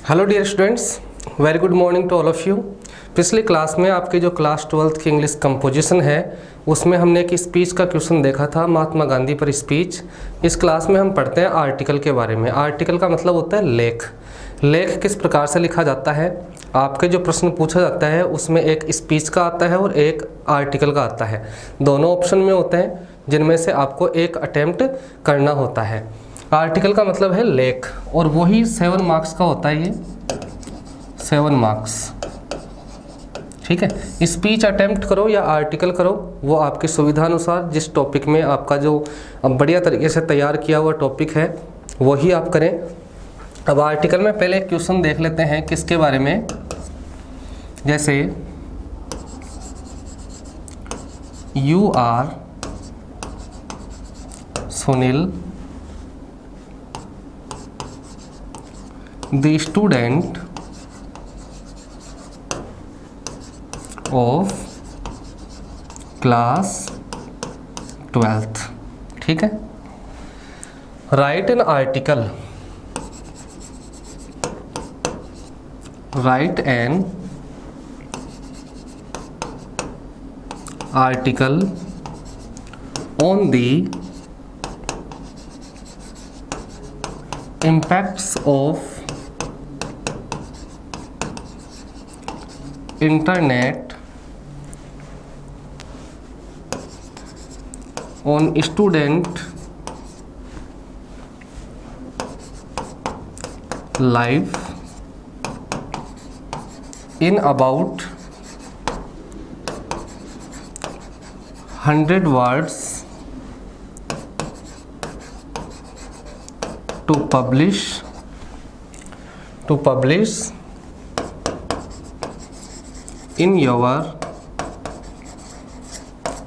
Hello dear students, very good morning to all of you. पिछली class में आपकी जो क्लास 12th की इंग्लिश कंपोजिशन है उसमें हमने एक स्पीच का क्वेश्चन देखा था, महात्मा गांधी पर स्पीच। इस क्लास में हम पढ़ते हैं आर्टिकल के बारे में। आर्टिकल का मतलब होता है लेख। लेख किस प्रकार से लिखा जाता है, आपके जो प्रश्न पूछा जाता है उसमें एक स्पीच का आता है और एक आर्टिकल का आता है। दोनों ऑप्शन में होते हैं जिनमें से आपको एक अटेम्प्ट करना होता है। आर्टिकल का मतलब है लेख और वही 7 मार्क्स का होता है, ये 7 मार्क्स। ठीक है, स्पीच अटेम्प्ट करो या आर्टिकल करो, वो आपकी सुविधा अनुसार जिस टॉपिक में आपका जो बढ़िया तरीके से तैयार किया हुआ टॉपिक है वही आप करें। अब आर्टिकल में पहले एक क्वेश्चन देख लेते हैं किसके बारे में। जैसे you are Sunil the student of class 12th। ठीक है, write an article, write an article on the impacts of internet on student life in about 100 words to publish in your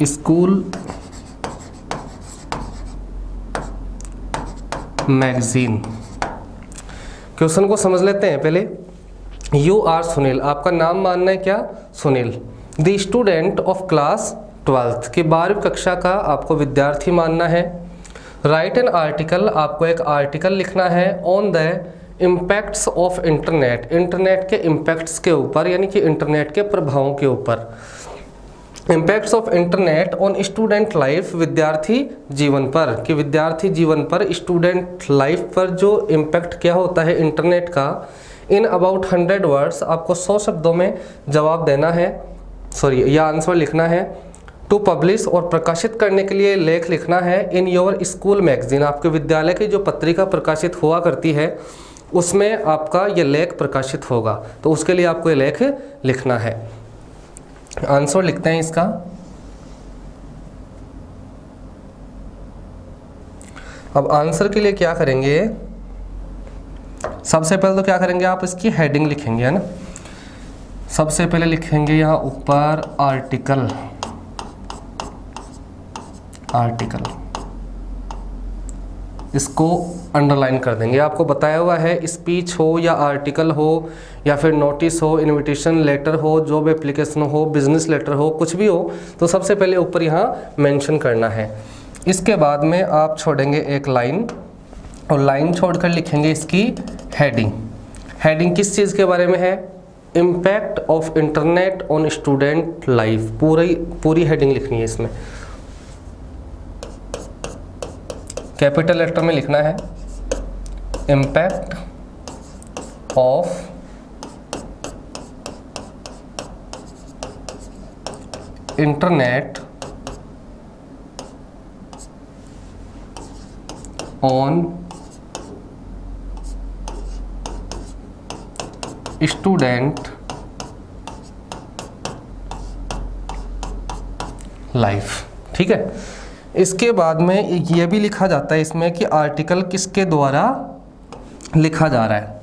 school magazine. Question को समझ लेते हैं पहले। You are Sunil, आपका नाम मानना है क्या? Sunil. The student of class 12th की 12वीं कक्षा का आपको विद्यार्थी मानना है। राइट एन आर्टिकल, आपको एक आर्टिकल लिखना है on the impacts of internet, internet के इम्पैक्ट्स के ऊपर, यानी कि इंटरनेट के प्रभावों के ऊपर। Impacts of internet on student life, विद्यार्थी जीवन पर, कि विद्यार्थी जीवन पर, स्टूडेंट लाइफ पर जो इम्पैक्ट क्या होता है इंटरनेट का। इन अबाउट 100 वर्ड्स, आपको 100 शब्दों में जवाब देना है, या आंसर लिखना है। टू पब्लिश, और प्रकाशित करने के लिए लेख लिखना है। इन योर स्कूल मैगजीन, आपके विद्यालय की जो पत्रिका प्रकाशित हुआ करती है उसमें आपका ये लेख प्रकाशित होगा, तो उसके लिए आपको ये लेख लिखना है। आंसर लिखते हैं इसका। अब आंसर के लिए क्या करेंगे, सबसे पहले तो क्या करेंगे, आप इसकी हेडिंग लिखेंगे, है ना। सबसे पहले लिखेंगे यहाँ ऊपर आर्टिकल, इसको अंडरलाइन कर देंगे। आपको बताया हुआ है स्पीच हो या आर्टिकल हो या फिर नोटिस हो, इनविटेशन लेटर हो, जॉब एप्लीकेशन हो, बिजनेस लेटर हो, कुछ भी हो, तो सबसे पहले ऊपर यहाँ मेंशन करना है। इसके बाद में आप छोड़ेंगे एक लाइन, और लाइन छोड़कर लिखेंगे इसकी हेडिंग। हेडिंग किस चीज़ के बारे में है? Impact of internet on student life. पूरी हेडिंग लिखनी है इसमें, कैपिटल लेटर में लिखना है। Impact of internet on student life. ठीक है, इसके बाद में ये भी लिखा जाता है इसमें कि आर्टिकल किसके द्वारा लिखा जा रहा है।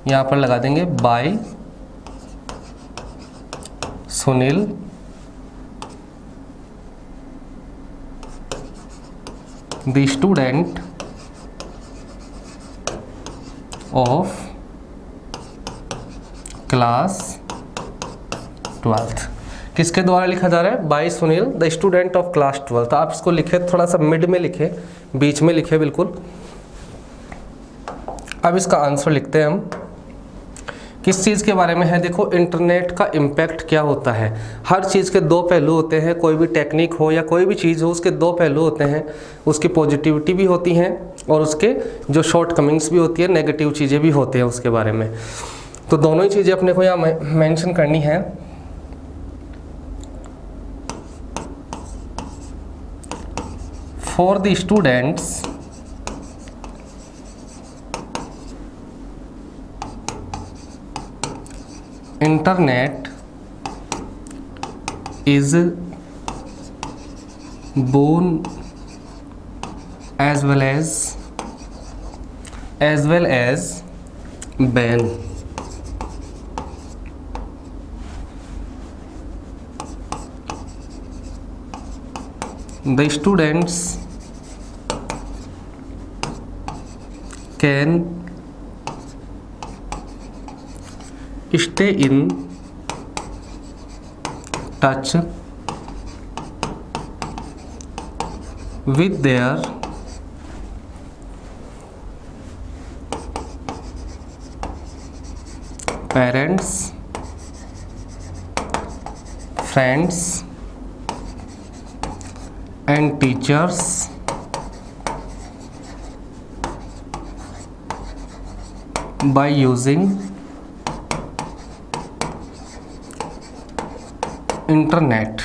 यहाँ पर लगा देंगे by Sunil the student of class 12th। किसके द्वारा लिखा जा रहा है? By Sunil the student of class 12th। आप इसको लिखे, थोड़ा सा मिड में लिखे, बीच में लिखे बिल्कुल। अब इसका आंसर लिखते हैं हम। किस चीज़ के बारे में है? देखो, इंटरनेट का इम्पैक्ट क्या होता है। हर चीज़ के दो पहलू होते हैं, कोई भी टेक्निक हो या कोई भी चीज़ हो, उसके दो पहलू होते हैं। उसकी पॉजिटिविटी भी होती हैं और उसके जो शॉर्ट कमिंग्स भी होती है, नेगेटिव चीज़ें भी होती हैं उसके बारे में। तो दोनों ही चीज़ें अपने को यहाँ मेंशन करनी है। For the students internet is boon as well as ban. The students can stay in touch with their parents, friends and teachers by using internet.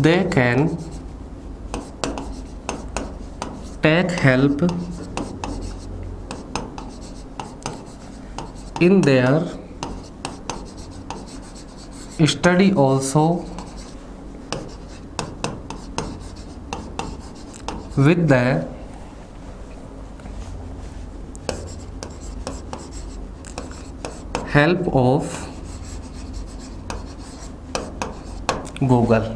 They can take help in their study also with the help of Google.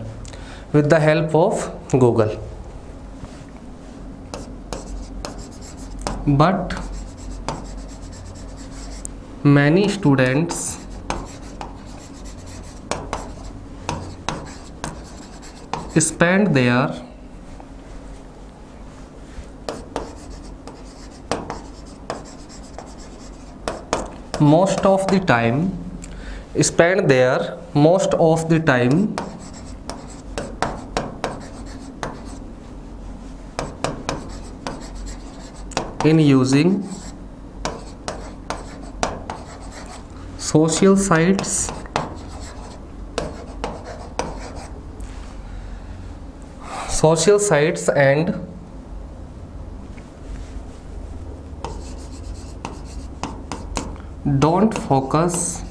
With the help of Google. But many students spend their most of the time in using social sites and don't focus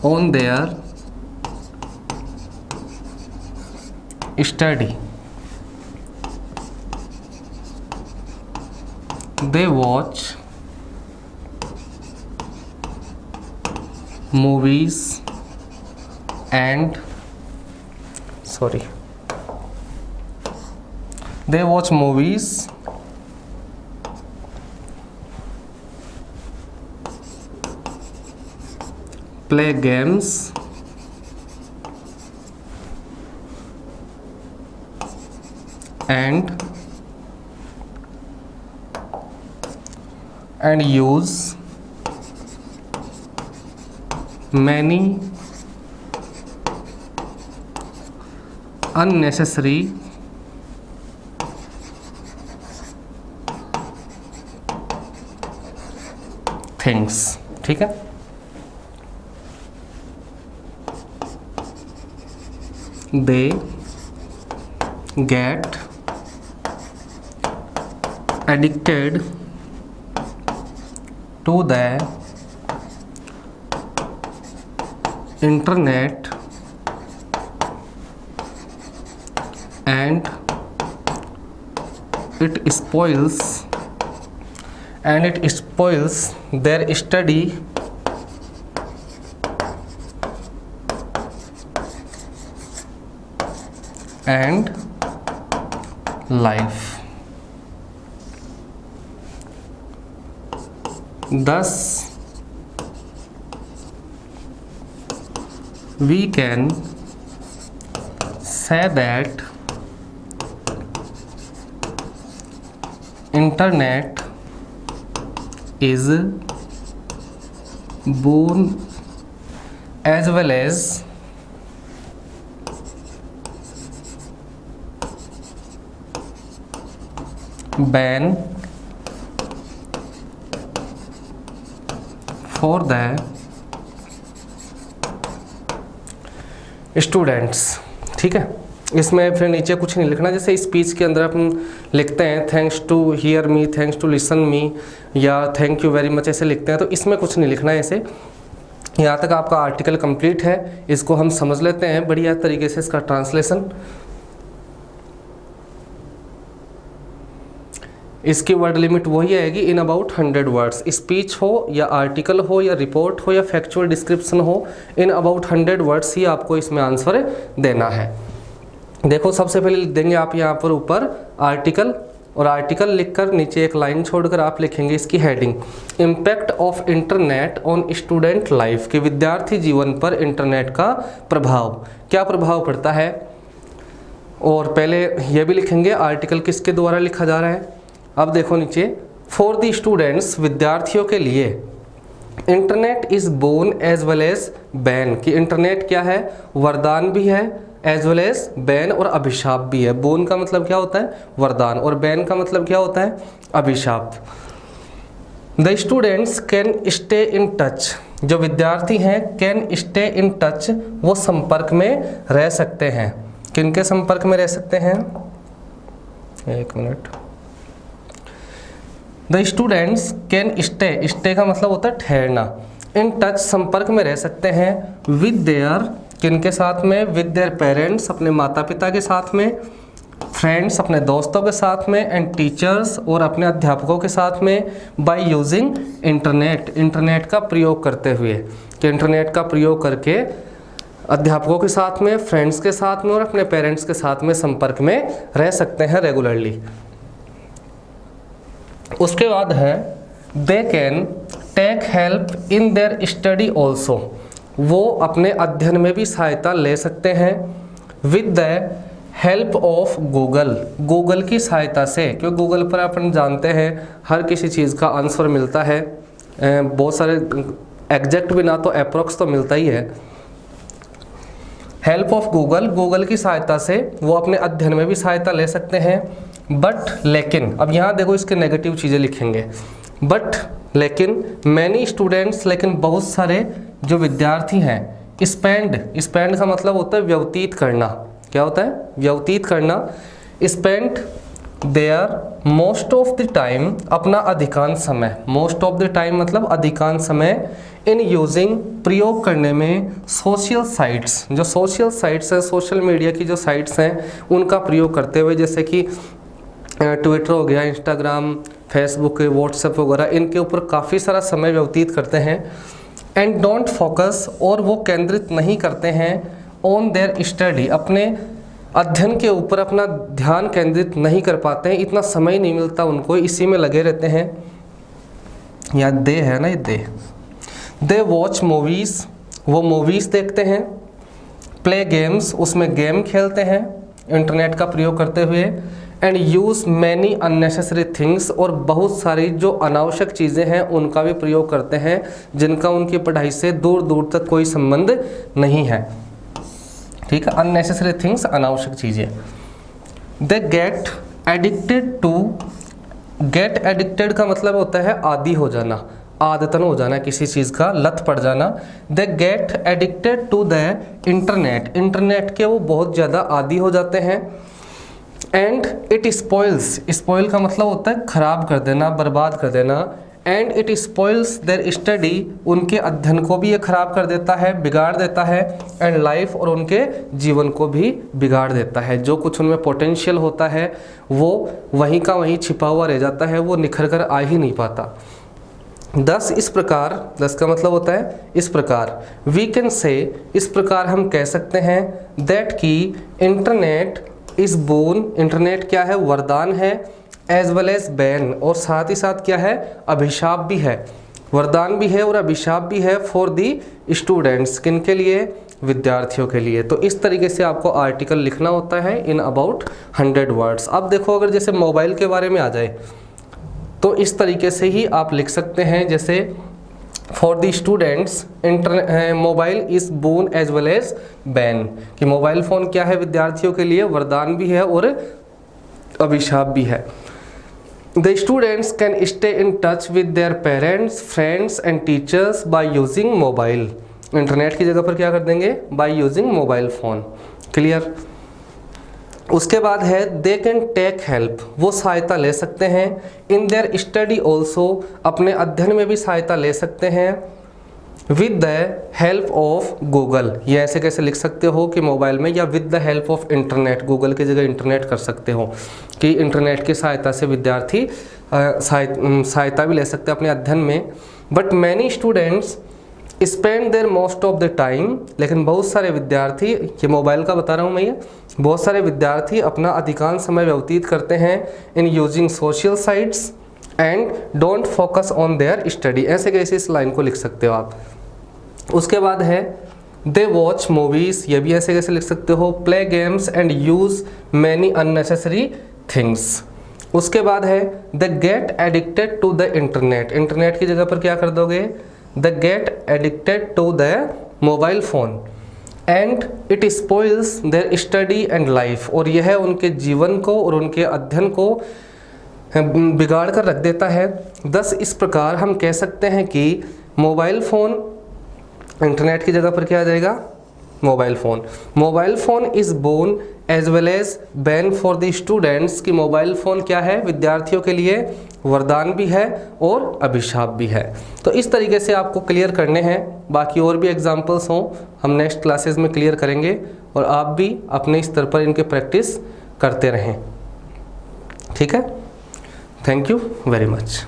on their study. They watch movies and play games and use many unnecessary things. ठीक है, they get addicted to the internet and it spoils their study and life. Thus, we can say that internet is boon as well as ban for the students. ठीक है, इसमें फिर नीचे कुछ नहीं लिखना, जैसे स्पीच के अंदर अपन लिखते हैं thanks to hear me, thanks to listen me, या थैंक यू वेरी मच ऐसे लिखते हैं, तो इसमें कुछ नहीं लिखना है ऐसे। यहाँ तक आपका आर्टिकल कंप्लीट है, इसको हम समझ लेते हैं बढ़िया तरीके से इसका ट्रांसलेशन। इसकी वर्ड लिमिट वही आएगी इन अबाउट 100 वर्ड्स। स्पीच हो या आर्टिकल हो या रिपोर्ट हो या फैक्चुअल डिस्क्रिप्शन हो, इन अबाउट 100 वर्ड्स ही आपको इसमें आंसर देना है। देखो सबसे पहले लिख देंगे आप यहाँ पर ऊपर आर्टिकल, और आर्टिकल लिखकर नीचे एक लाइन छोड़कर आप लिखेंगे इसकी heading, impact of internet on student life, कि विद्यार्थी जीवन पर इंटरनेट का प्रभाव, क्या प्रभाव पड़ता है। और पहले ये भी लिखेंगे आर्टिकल किसके द्वारा लिखा जा रहा है। अब देखो नीचे, फॉर द स्टूडेंट्स, विद्यार्थियों के लिए, internet is boon as well as bane, कि इंटरनेट क्या है, वरदान भी है, एज वेल एज बैन, और अभिशाप भी है। बोन का मतलब क्या होता है, वरदान, और बैन का मतलब क्या होता है, अभिशाप। The students can stay in touch, जो विद्यार्थी हैं कैन स्टे इन टच, वो संपर्क में रह सकते हैं। किनके संपर्क में रह सकते हैं, एक minute. The students can stay, stay का मतलब होता है ठहरना, इन टच संपर्क में रह सकते हैं, विद देयर, किनके साथ में, विद देयर पेरेंट्स, अपने माता पिता के साथ में, फ्रेंड्स, अपने दोस्तों के साथ में, एंड टीचर्स, और अपने अध्यापकों के साथ में, बाय यूजिंग इंटरनेट, इंटरनेट का प्रयोग करते हुए, कि इंटरनेट का प्रयोग करके अध्यापकों के साथ में, फ्रेंड्स के साथ में और अपने पेरेंट्स के साथ में संपर्क में रह सकते हैं रेगुलरली। उसके बाद है they can take help in their study also, वो अपने अध्ययन में भी सहायता ले सकते हैं, with the help of Google, Google की सहायता से, क्योंकि गूगल पर अपन जानते हैं हर किसी चीज़ का आंसर मिलता है, बहुत सारे एग्जैक्ट भी ना तो अप्रोक्स तो मिलता ही है। हेल्प ऑफ गूगल, गूगल की सहायता से वो अपने अध्ययन में भी सहायता ले सकते हैं, बट लेकिन, अब यहाँ देखो इसके नेगेटिव चीज़ें लिखेंगे, बट लेकिन, मैनी स्टूडेंट्स, लेकिन बहुत सारे जो विद्यार्थी हैं, स्पेंड का मतलब होता है व्यतीत करना, क्या होता है, व्यतीत करना, spend their most of the time, अपना अधिकांश समय, मोस्ट ऑफ द टाइम मतलब अधिकांश समय, इन यूजिंग, प्रयोग करने में, सोशल साइट्स, जो सोशल साइट्स हैं, सोशल मीडिया की जो साइट्स हैं उनका प्रयोग करते हुए, जैसे कि ट्विटर हो गया, इंस्टाग्राम, फेसबुक, व्हाट्सएप वगैरह, इनके ऊपर काफ़ी सारा समय व्यतीत करते हैं। एंड डोंट फोकस, और वो केंद्रित नहीं करते हैं, ऑन देयर स्टडी, अपने अध्ययन के ऊपर अपना ध्यान केंद्रित नहीं कर पाते हैं, इतना समय नहीं मिलता उनको, इसी में लगे रहते हैं। यहाँ दे है ना, ये दे वॉच मूवीज़, वो मूवीज़ देखते हैं, प्ले गेम्स, उसमें गेम खेलते हैं इंटरनेट का प्रयोग करते हुए, and use many unnecessary things, और बहुत सारी जो अनावश्यक चीज़ें हैं उनका भी प्रयोग करते हैं, जिनका उनकी पढ़ाई से दूर दूर तक कोई संबंध नहीं है। ठीक है, अननेसेसरी थिंग्स, अनावश्यक चीज़ें। They get addicted to, get addicted का मतलब होता है आदी हो जाना, आदतन हो जाना, किसी चीज़ का लत पड़ जाना। They get addicted to the internet, internet के वो बहुत ज़्यादा आदी हो जाते हैं। एंड इट स्पॉइल्स, स्पॉइल का मतलब होता है खराब कर देना, बर्बाद कर देना। And it spoils their study, उनके अध्ययन को भी ये खराब कर देता है, बिगाड़ देता है। एंड लाइफ, और उनके जीवन को भी बिगाड़ देता है, जो कुछ उनमें पोटेंशियल होता है वो वहीं का वहीं छिपा हुआ रह जाता है, वो निखर कर आ ही नहीं पाता। दस, इस प्रकार, दस का मतलब होता है इस प्रकार, वी कैन से, इस प्रकार हम कह सकते हैं, दैट की इंटरनेट इस बोन, इंटरनेट क्या है, वरदान है, एज वेल एज बैन, और साथ ही साथ क्या है, अभिशाप भी है, वरदान भी है और अभिशाप भी है, फॉर दी स्टूडेंट्स, किन के लिए, विद्यार्थियों के लिए। तो इस तरीके से आपको आर्टिकल लिखना होता है इन अबाउट 100 वर्ड्स। अब देखो अगर जैसे मोबाइल के बारे में आ जाए तो इस तरीके से ही आप लिख सकते हैं, जैसे for the students mobile is boon as well as bane, कि मोबाइल फ़ोन क्या है विद्यार्थियों के लिए वरदान भी है और अभिशाप भी है। The students can stay in touch with their parents, friends and teachers by using mobile. Internet की जगह पर क्या कर देंगे, by using mobile phone. Clear. उसके बाद है दे कैन टेक हेल्प, वो सहायता ले सकते हैं। इन देयर स्टडी ऑल्सो, अपने अध्ययन में भी सहायता ले सकते हैं। With the help of Google, ये ऐसे कैसे लिख सकते हो कि मोबाइल में, या with the help of internet, Google की जगह इंटरनेट कर सकते हो कि इंटरनेट की सहायता से विद्यार्थी सहायता भी ले सकते हैं अपने अध्ययन में। But many students spend their most of the time, लेकिन बहुत सारे विद्यार्थी, ये मोबाइल का बता रहा हूँ मैं, ये बहुत सारे विद्यार्थी अपना अधिकांश समय व्यतीत करते हैं in using social sites and don't focus on their study. ऐसे कैसे इस लाइन को लिख सकते हो आप। उसके बाद है दे वॉच मूवीज़, ये भी ऐसे कैसे लिख सकते हो, play games and use many unnecessary things. उसके बाद है they get addicted to the internet, internet की जगह पर क्या कर दोगे, they get addicted to the mobile phone and it spoils their study and life, और यह उनके जीवन को और उनके अध्ययन को बिगाड़ कर रख देता है। thus इस प्रकार हम कह सकते हैं कि मोबाइल फ़ोन, इंटरनेट की जगह पर क्या आ जाएगा, mobile phone is boon as well as bane for the students, कि मोबाइल फ़ोन क्या है विद्यार्थियों के लिए वरदान भी है और अभिशाप भी है। तो इस तरीके से आपको क्लियर करने हैं। बाकी और भी एग्जांपल्स हों हम नेक्स्ट क्लासेस में क्लियर करेंगे, और आप भी अपने स्तर पर इनके प्रैक्टिस करते रहें। ठीक है, थैंक यू वेरी मच।